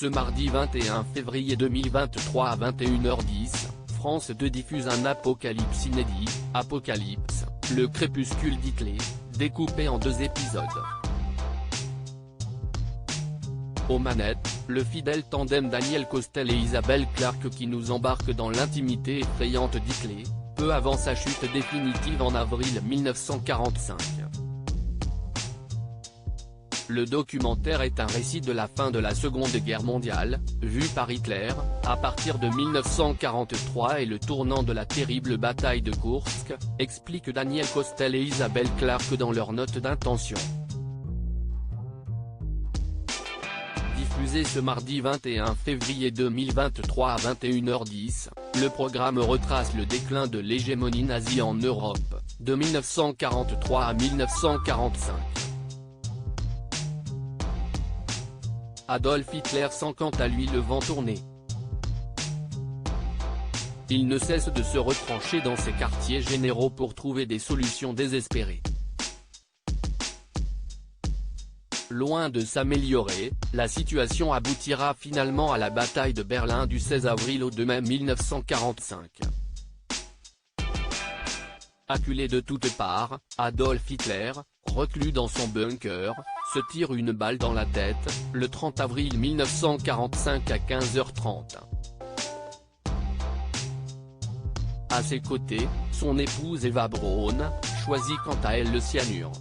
Ce mardi 21 février 2023 à 21h10, France 2 diffuse un apocalypse inédit, Apocalypse, le crépuscule d'Hitler, découpé en 2 épisodes. Aux manettes, le fidèle tandem Daniel Costel et Isabelle Clarke qui nous embarque dans l'intimité effrayante d'Hitler, peu avant sa chute définitive en avril 1945. Le documentaire est un récit de la fin de la Seconde Guerre mondiale, vu par Hitler, à partir de 1943 et le tournant de la terrible bataille de Kursk, expliquent Daniel Costel et Isabelle Clarke dans leur note d'intention. Diffusé ce mardi 21 février 2023 à 21h10, le programme retrace le déclin de l'hégémonie nazie en Europe, de 1943 à 1945. Adolf Hitler sent quant à lui le vent tourner. Il ne cesse de se retrancher dans ses quartiers généraux pour trouver des solutions désespérées. Loin de s'améliorer, la situation aboutira finalement à la bataille de Berlin du 16 avril au 2 mai 1945. Acculé de toutes parts, Adolf Hitler, reclus dans son bunker, se tire une balle dans la tête, le 30 avril 1945 à 15h30. À ses côtés, son épouse Eva Braun, choisit quant à elle le cyanure.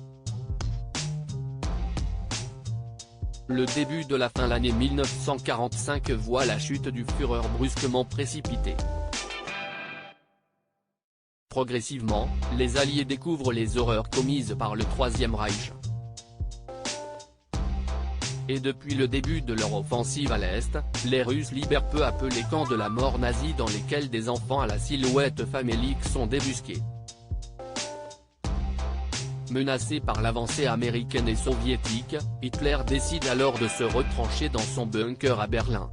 Le début de la fin de l'année 1945 voit la chute du Führer brusquement précipitée. Progressivement, les Alliés découvrent les horreurs commises par le Troisième Reich. Et depuis le début de leur offensive à l'Est, les Russes libèrent peu à peu les camps de la mort nazie dans lesquels des enfants à la silhouette famélique sont débusqués. Menacé par l'avancée américaine et soviétique, Hitler décide alors de se retrancher dans son bunker à Berlin.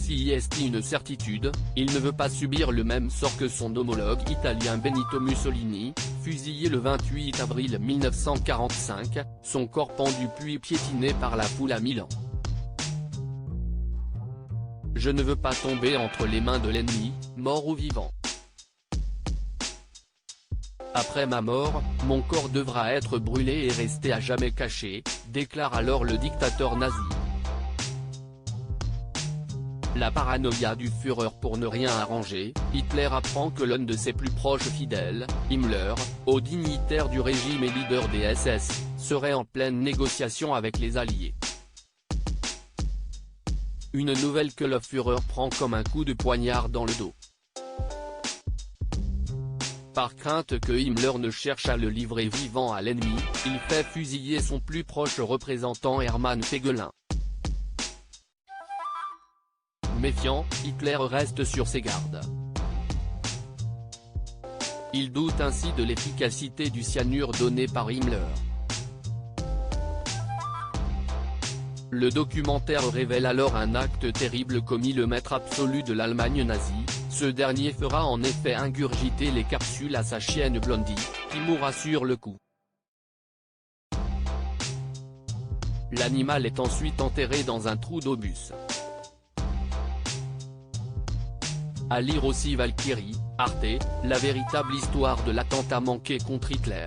S'il y est une certitude, il ne veut pas subir le même sort que son homologue italien Benito Mussolini, fusillé le 28 avril 1945, son corps pendu puis piétiné par la foule à Milan. Je ne veux pas tomber entre les mains de l'ennemi, mort ou vivant. Après ma mort, mon corps devra être brûlé et rester à jamais caché, déclare alors le dictateur nazi. La paranoïa du Führer pour ne rien arranger, Hitler apprend que l'un de ses plus proches fidèles, Himmler, haut dignitaire du régime et leader des SS, serait en pleine négociation avec les Alliés. Une nouvelle que le Führer prend comme un coup de poignard dans le dos. Par crainte que Himmler ne cherche à le livrer vivant à l'ennemi, il fait fusiller son plus proche représentant Hermann Fegelein. Méfiant, Hitler reste sur ses gardes. Il doute ainsi de l'efficacité du cyanure donné par Himmler. Le documentaire révèle alors un acte terrible commis le maître absolu de l'Allemagne nazie, ce dernier fera en effet ingurgiter les capsules à sa chienne Blondie, qui mourra sur le coup. L'animal est ensuite enterré dans un trou d'obus. À lire aussi Valkyrie, Arte, la véritable histoire de l'attentat manqué contre Hitler.